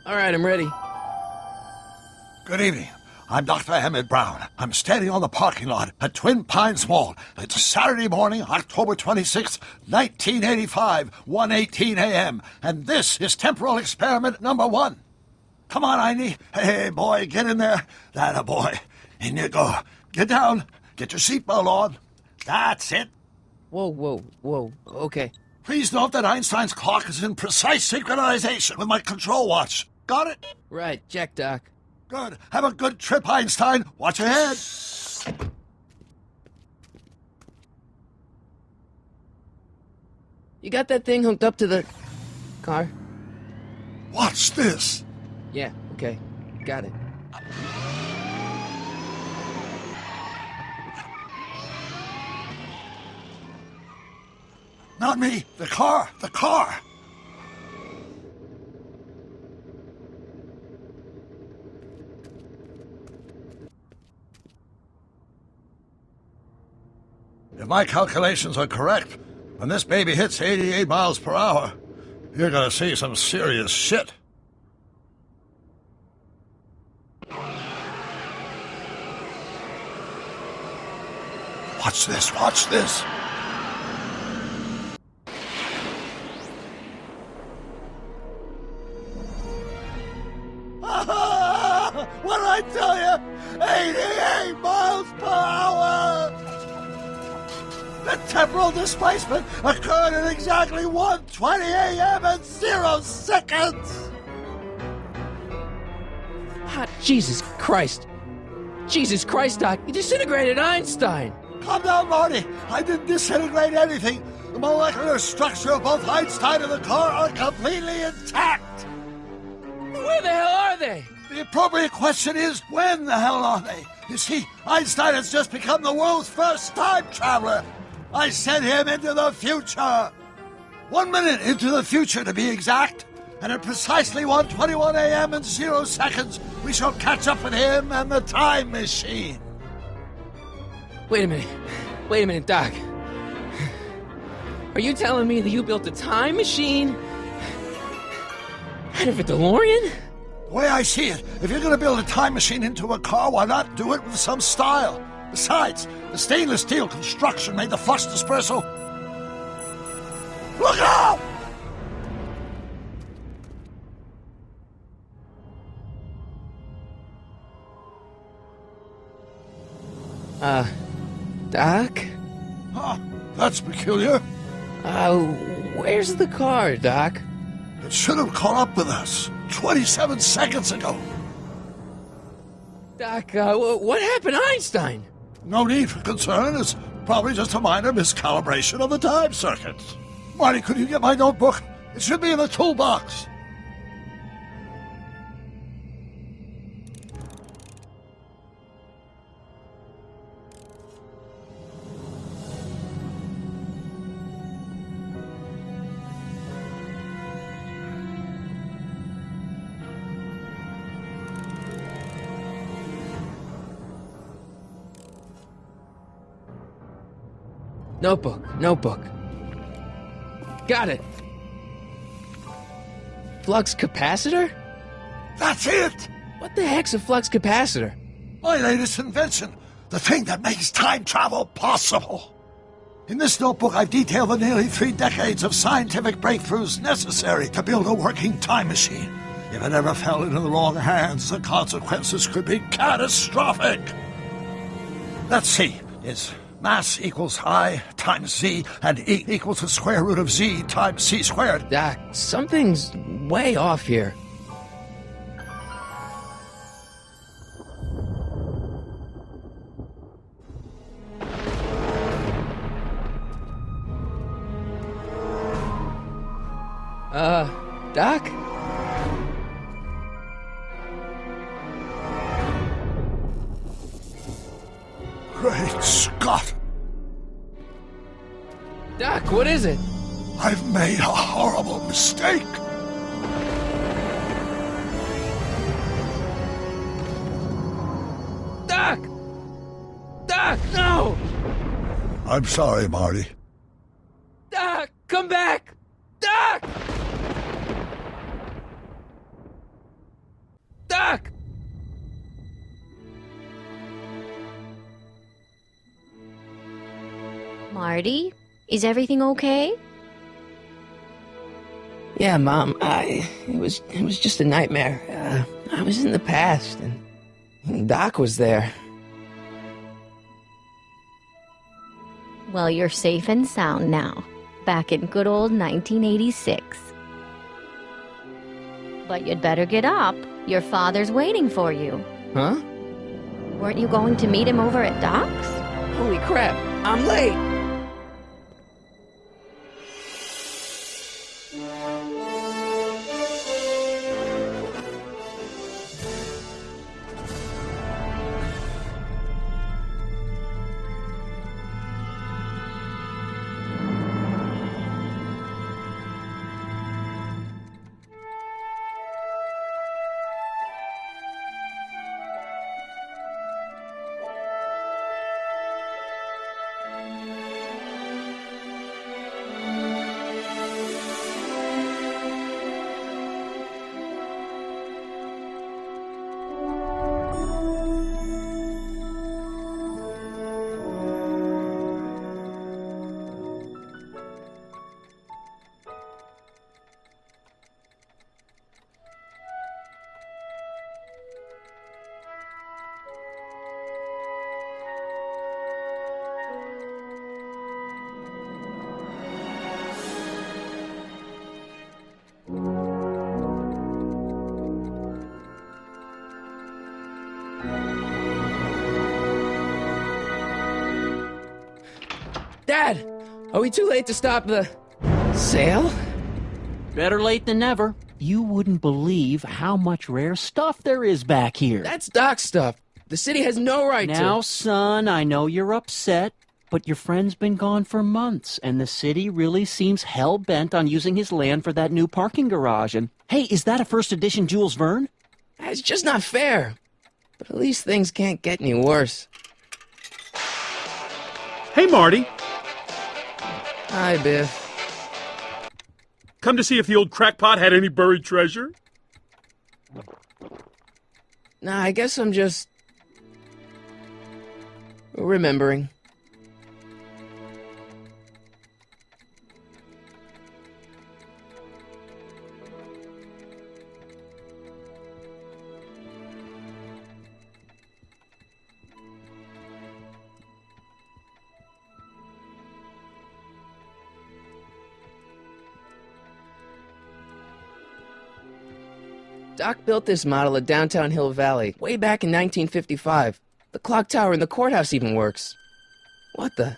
All right, I'm ready. Good evening. I'm Dr. Emmett Brown. I'm standing on the parking lot at Twin Pines Mall. It's Saturday morning, October 26th, 1985, 1:18 a.m. And this is temporal experiment number 1. Come on, Einie. Hey, boy, get in there. That a boy. In you go. Get down. Get your seatbelt on. That's it. Whoa. Okay. Please note that Einstein's clock is in precise synchronization with my control watch. Got it? Right, check, Doc. Good. Have a good trip, Einstein. Watch your head. You got that thing hooked up to the car? Watch this. Yeah, okay. Got it. Not me. The car. The car. If my calculations are correct, when this baby hits 88 miles per hour, you're gonna see some serious shit. Watch this, watch this. What did I tell you? 88 miles per hour! The temporal displacement occurred at exactly 1:20 a.m. and 0 seconds! Ah, Jesus Christ. Jesus Christ, Doc. You disintegrated Einstein. Calm down, Marty. I didn't disintegrate anything. The molecular structure of both Einstein and the car are completely intact. Where the hell are they? The appropriate question is, when the hell are they? You see, Einstein has just become the world's first time traveler. I sent him into the future. 1 minute into the future, to be exact. And at precisely 1:21 a.m. and 0 seconds, we shall catch up with him and the time machine. Wait a minute, Doc. Are you telling me that you built a time machine out of a DeLorean? The way I see it, if you're going to build a time machine into a car, why not do it with some style? Besides, the stainless steel construction made the flux dispersal. Look out! Doc? Huh, that's peculiar. Where's the car, Doc? It should have caught up with us 27 seconds ago. Doc, what happened to Einstein? No need for concern. It's probably just a minor miscalibration of the time circuits. Marty, could you get my notebook? It should be in the toolbox. Notebook. Got it. Flux capacitor? That's it! What the heck's a flux capacitor? My latest invention. The thing that makes time travel possible. In this notebook, I've detailed the nearly 3 decades of scientific breakthroughs necessary to build a working time machine. If it ever fell into the wrong hands, the consequences could be catastrophic. Let's see. Is mass equals I times Z, and E equals the square root of Z times C squared. Doc, something's way off here. Doc? Great Scott! Doc, what is it? I've made a horrible mistake. Doc! Doc, no! I'm sorry, Marty. Doc, come back! Doc! Doc! Marty, is everything okay? Yeah, Mom, it was just a nightmare. I was in the past, and Doc was there. Well, you're safe and sound now, back in good old 1986. But you'd better get up. Your father's waiting for you. Huh? Weren't you going to meet him over at Doc's? Holy crap, I'm late! Dad! Are we too late to stop the sale? Better late than never. You wouldn't believe how much rare stuff there is back here. That's Doc's stuff. The city has no right to... Now, son, I know you're upset, but your friend's been gone for months, and the city really seems hell-bent on using his land for that new parking garage. And, hey, is that a first edition Jules Verne? It's just not fair. But at least things can't get any worse. Hey, Marty. Hi, Biff. Come to see if the old crackpot had any buried treasure? Nah, I guess I'm just... remembering. Doc built this model at downtown Hill Valley way back in 1955. The clock tower in the courthouse even works. What the?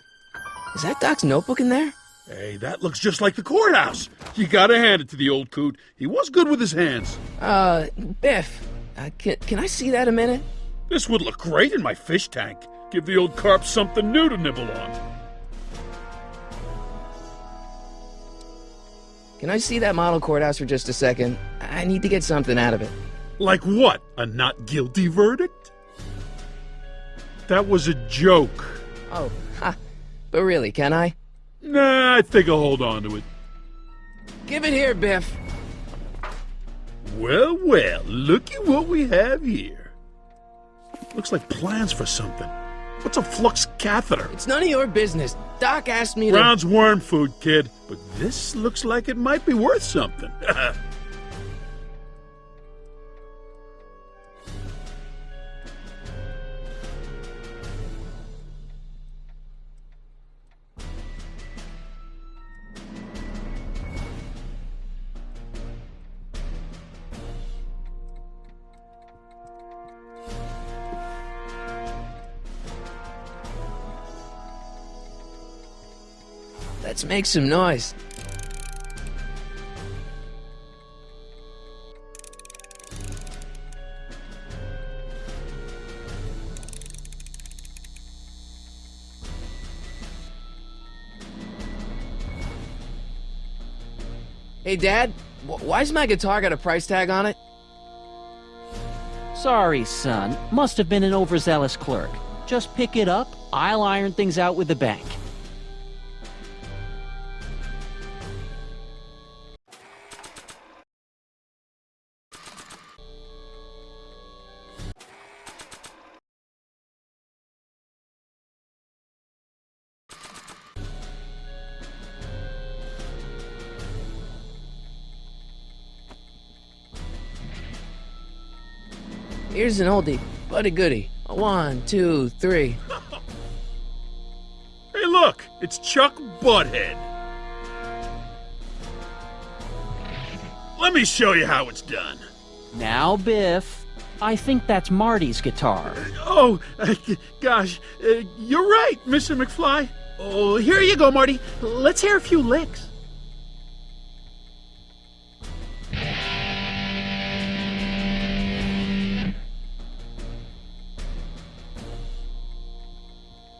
Is that Doc's notebook in there? Hey, that looks just like the courthouse. You gotta hand it to the old coot. He was good with his hands. Biff, can I see that a minute? This would look great in my fish tank. Give the old carp something new to nibble on. Can I see that model courthouse for just a second? I need to get something out of it. Like what? A not guilty verdict? That was a joke. Oh, ha. But really, can I? Nah, I think I'll hold on to it. Give it here, Biff. Well, well, looky what we have here. Looks like plans for something. What's a flux catheter? It's none of your business. Doc asked me to... Brown's worm food, kid. But this looks like it might be worth something. Let's make some noise. Hey, Dad, why's my guitar got a price tag on it? Sorry, son. Must have been an overzealous clerk. Just pick it up. I'll iron things out with the bank. Here's an oldie, but a goodie. 1, 2, 3. Hey, look! It's Chuck Butthead. Let me show you how it's done. Now, Biff, I think that's Marty's guitar. Oh, gosh, you're right, Mr. McFly. Oh, here you go, Marty. Let's hear a few licks.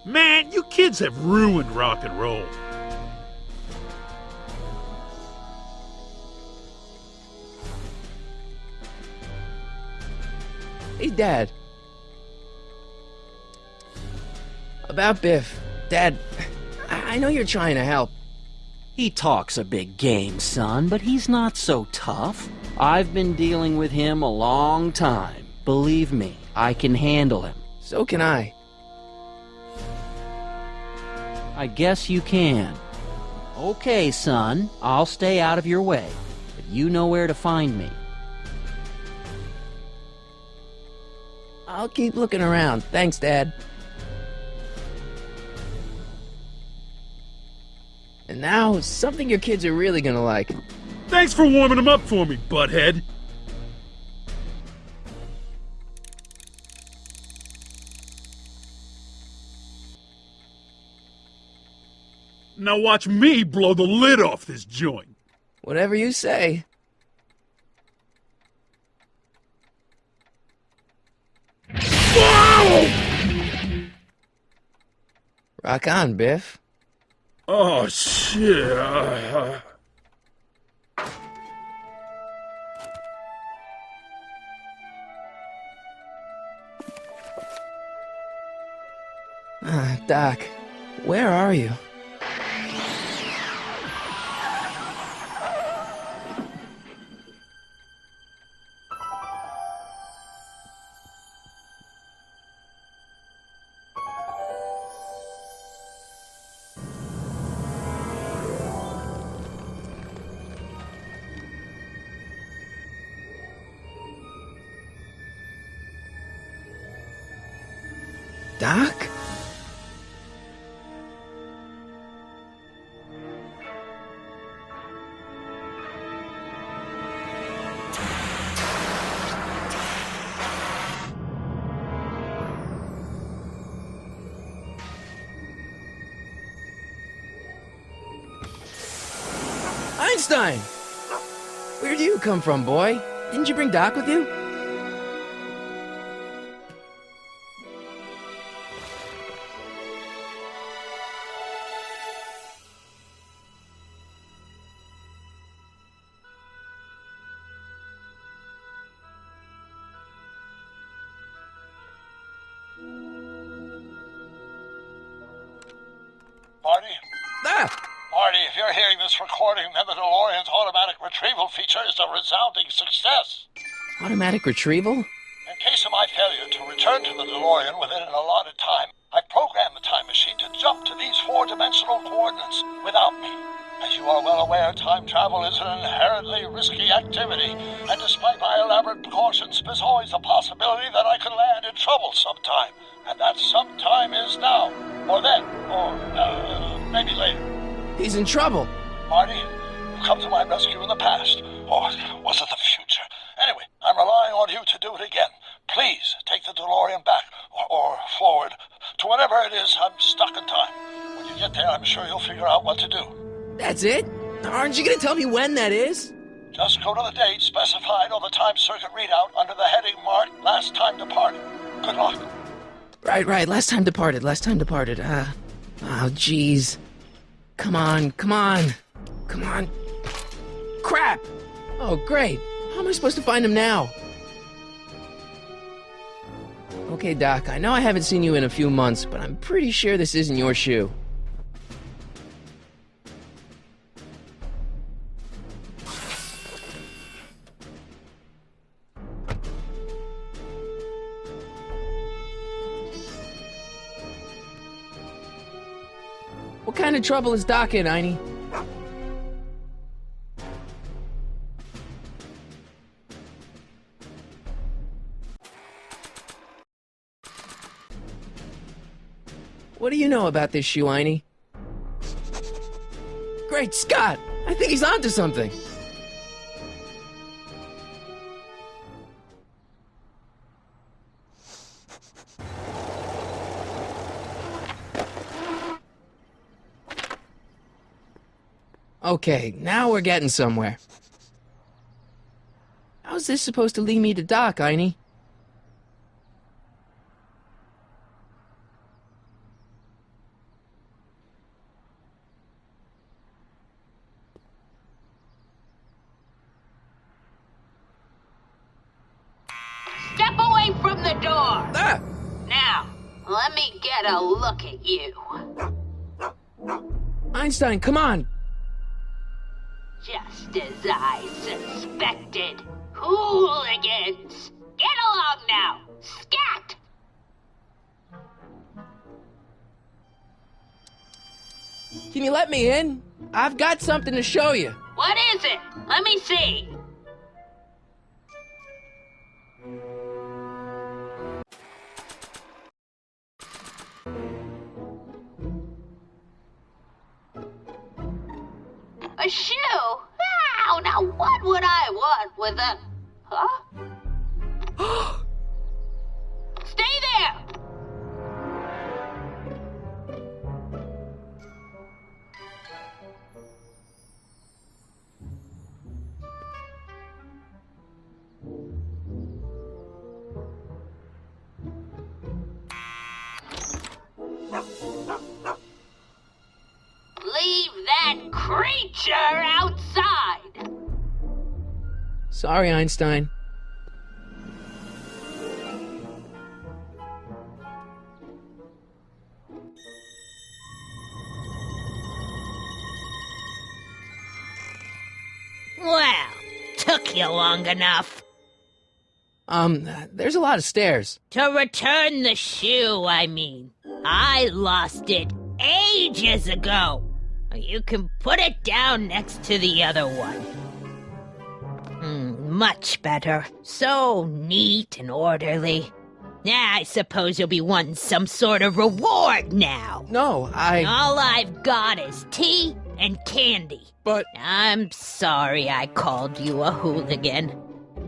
Man, you kids have ruined rock and roll. Hey, Dad. About Biff. Dad, I know you're trying to help. He talks a big game, son, but he's not so tough. I've been dealing with him a long time. Believe me, I can handle him. So can I. I guess you can. Okay, son, I'll stay out of your way, but you know where to find me. I'll keep looking around. Thanks, Dad. And now, something your kids are really gonna like. Thanks for warming them up for me, butthead. Now watch me blow the lid off this joint. Whatever you say. Whoa! Rock on, Biff. Oh, shit. Doc, where are you? Doc? Einstein! Where'd you come from, boy? Didn't you bring Doc with you? Marty? Ah! Marty, if you're hearing this recording, then the DeLorean's automatic retrieval feature is a resounding success. Automatic retrieval? In case of my failure to return to the DeLorean within an allotted time, I programmed the time machine to jump to these four-dimensional coordinates without me. As you are well aware, time travel is an inherently risky activity, and despite my elaborate precautions, there's always a possibility that I could land in trouble sometime. And that sometime is now, or then, or maybe later. He's in trouble. Marty, you've come to my rescue in the past, or was it the future? Anyway, I'm relying on you to do it again. Please take the DeLorean back, or forward, to whenever it is I'm stuck in time. When you get there, I'm sure you'll figure out what to do. That's it? Aren't you gonna tell me when that is? Just go to the date specified on the time circuit readout under the heading marked Last Time Departed. Good luck. Right. Last time departed. Oh, jeez. Come on. Crap! Oh, great. How am I supposed to find him now? Okay, Doc, I know I haven't seen you in a few months, but I'm pretty sure this isn't your shoe. What kind of trouble is Doc in, Einie? know about this shoe, Einie? Great Scott! I think he's onto something. Okay, now we're getting somewhere. How's this supposed to lead me to Doc, Einie? Step away from the door! Ah! Now, let me get a look at you. Einstein, come on! Just as I suspected. Hooligans! Get along now! Scat! Can you let me in? I've got something to show you. What is it? Let me see. A shoe? Wow, now what would I want with a... Huh? Stay there! Leave that creature outside! Sorry, Einstein. Well, took you long enough. There's a lot of stairs. To return the shoe, I mean. I lost it ages ago. You can put it down next to the other one. Much better. So neat and orderly. I suppose you'll be wanting some sort of reward now. No, All I've got is tea and candy. But... I'm sorry I called you a hooligan.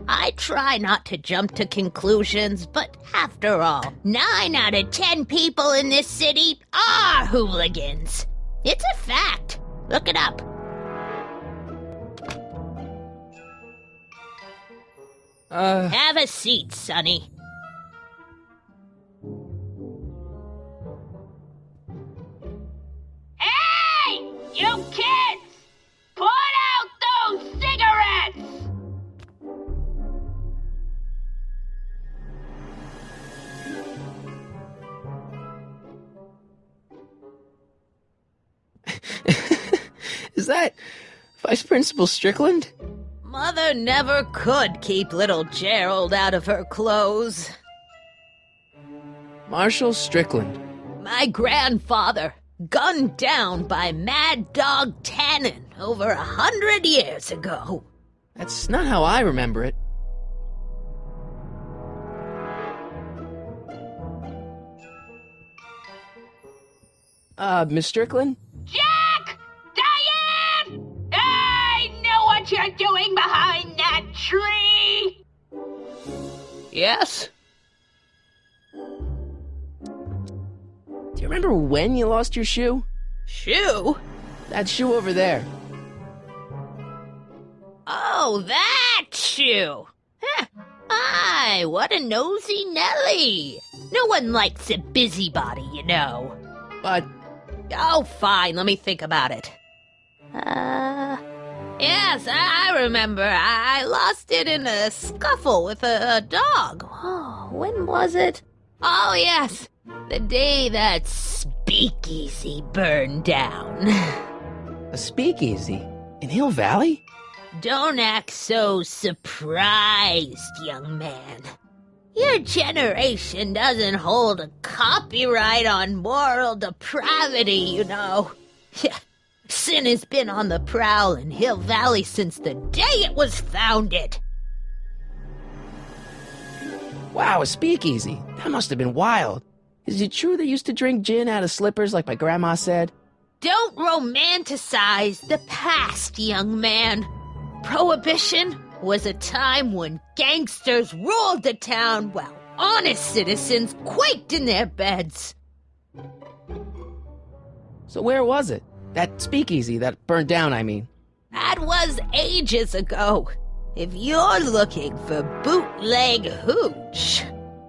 I try not to jump to conclusions, but after all, 9 out of 10 people in this city are hooligans. It's a fact. Look it up. Have a seat, Sonny. Hey! You kids! Put out those cigarettes! Is that Vice Principal Strickland? Mother never could keep little Gerald out of her clothes. Marshal Strickland. My grandfather, gunned down by Mad Dog Tannen over 100 years ago. That's not how I remember it. Miss Strickland? Jack! Diane! I know what you're doing behind that tree! Yes? Do you remember when you lost your shoe? Shoe? That shoe over there. Oh, that shoe! Huh. Aye, what a nosy Nelly! No one likes a busybody, you know. But... Oh, fine, let me think about it. Yes, I remember. I lost it in a scuffle with a dog. Oh, when was it? Oh, yes, the day that speakeasy burned down. a speakeasy? In Hill Valley? Don't act so surprised, young man. Your generation doesn't hold a copyright on moral depravity, you know. Sin has been on the prowl in Hill Valley since the day it was founded. Wow, a speakeasy. That must have been wild. Is it true they used to drink gin out of slippers like my grandma said? Don't romanticize the past, young man. Prohibition was a time when gangsters ruled the town while honest citizens quaked in their beds. So where was it? That speakeasy that burned down, I mean. That was ages ago. If you're looking for bootleg hooch.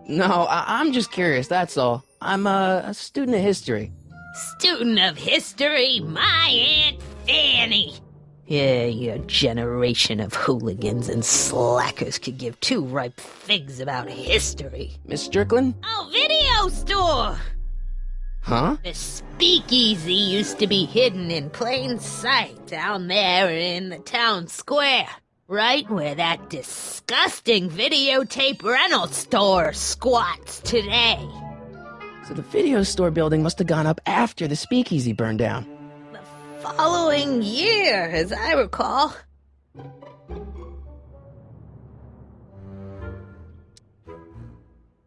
No, I'm just curious, that's all. I'm a student of history. Student of history, my Aunt Fanny. Yeah, your generation of hooligans and slackers could give two ripe figs about history. Miss Strickland? Oh, video store! Huh? The speakeasy used to be hidden in plain sight down there in the town square. Right where that disgusting videotape rental store squats today. So the video store building must have gone up after the speakeasy burned down. The following year, as I recall.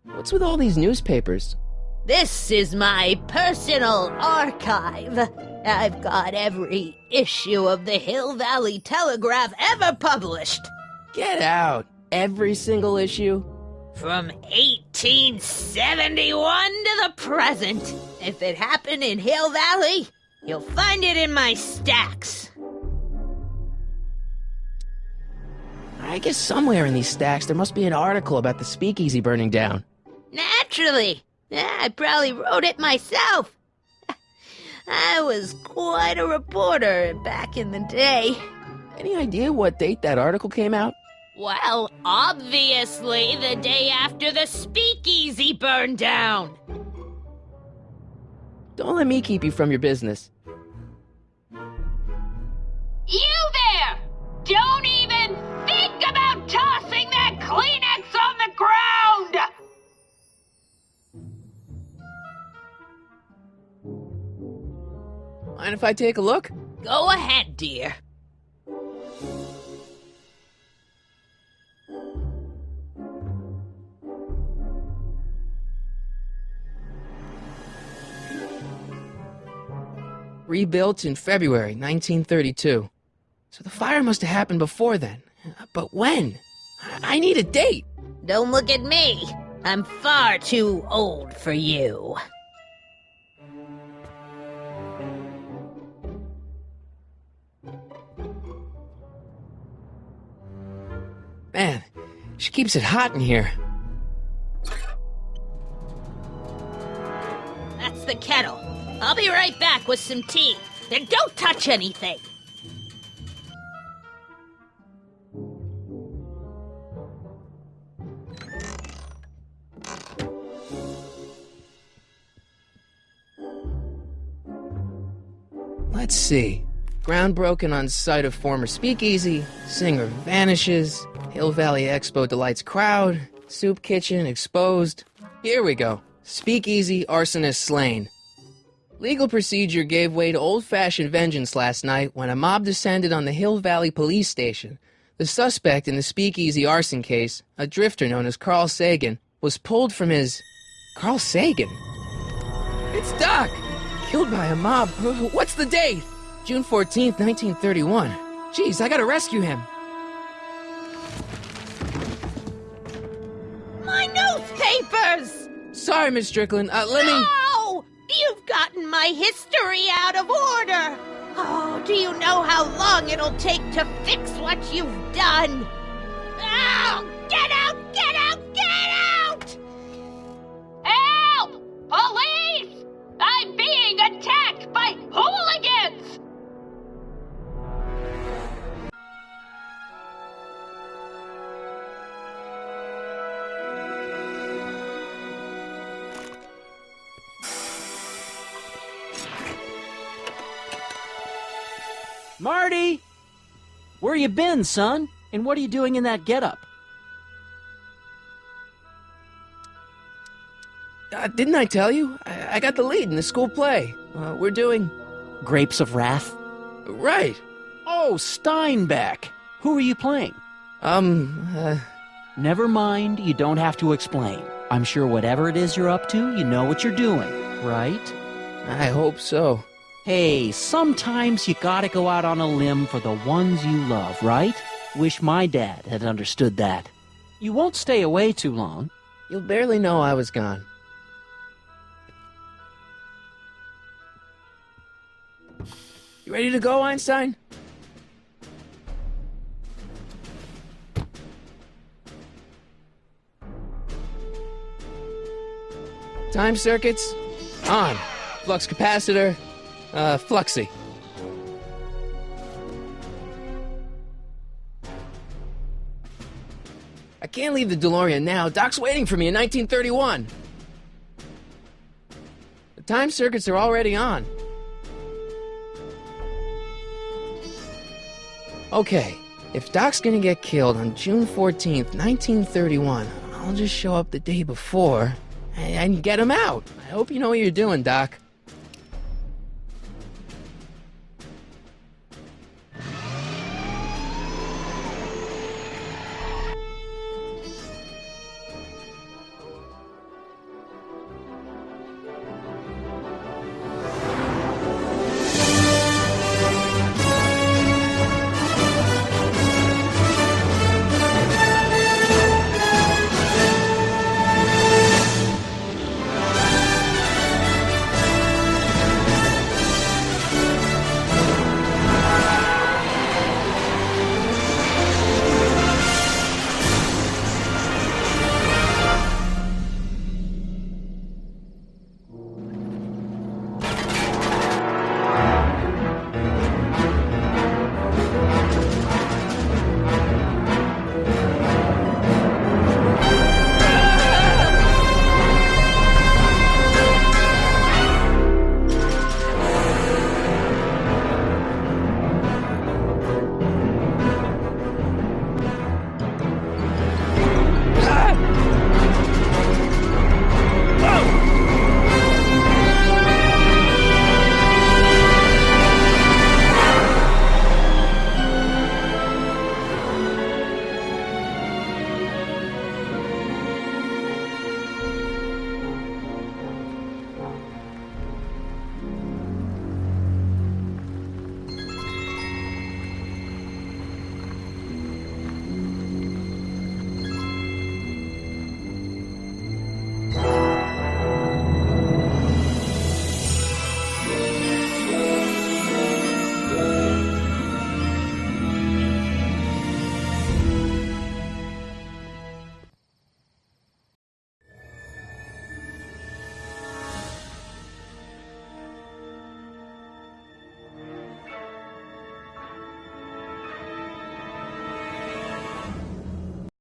What's with all these newspapers? This is my personal archive. I've got every issue of the Hill Valley Telegraph ever published. Get out! Every single issue? From 1871 to the present. If it happened in Hill Valley, you'll find it in my stacks. I guess somewhere in these stacks there must be an article about the speakeasy burning down. Naturally. I probably wrote it myself. I was quite a reporter back in the day. Any idea what date that article came out? Well, obviously the day after the speakeasy burned down. Don't let me keep you from your business. You there! Don't even think about tossing that Kleenex on the ground! Mind if I take a look? Go ahead, dear. Rebuilt in February 1932. So the fire must have happened before then. But when? I need a date. Don't look at me. I'm far too old for you. Man, she keeps it hot in here. That's the kettle. I'll be right back with some tea. And don't touch anything. Let's see. Ground broken on site of former speakeasy. Singer vanishes. Hill Valley Expo delights crowd. Soup kitchen exposed. Here we go. Speakeasy arsonist slain. Legal procedure gave way to old-fashioned vengeance last night when a mob descended on the Hill Valley Police Station. The suspect in the speakeasy arson case, a drifter known as Carl Sagan, was pulled from his... Carl Sagan? It's Doc! Killed by a mob. What's the date? June 14th, 1931. Jeez, I gotta rescue him. My newspapers! Sorry, Miss Strickland. Let me... No! You've gotten my history out of order! Oh, do you know how long it'll take to fix what you've done? Oh, get out! Get out! Get out! Help! Police! I'm being attacked by hooligans! Marty! Where you been, son? And what are you doing in that getup? Didn't I tell you? I got the lead in the school play. We're doing... Grapes of Wrath? Right. Oh, Steinbeck! Who are you playing? Never Never mind, you don't have to explain. I'm sure whatever it is you're up to, you know what you're doing, right? I hope so. Hey, sometimes you gotta go out on a limb for the ones you love, right? Wish my dad had understood that. You won't stay away too long. You'll barely know I was gone. You ready to go, Einstein? Time circuits on. Flux capacitor, fluxy. I can't leave the DeLorean now. Doc's waiting for me in 1931. The time circuits are already on. Okay, if Doc's gonna get killed on June 14th, 1931, I'll just show up the day before and get him out. I hope you know what you're doing, Doc.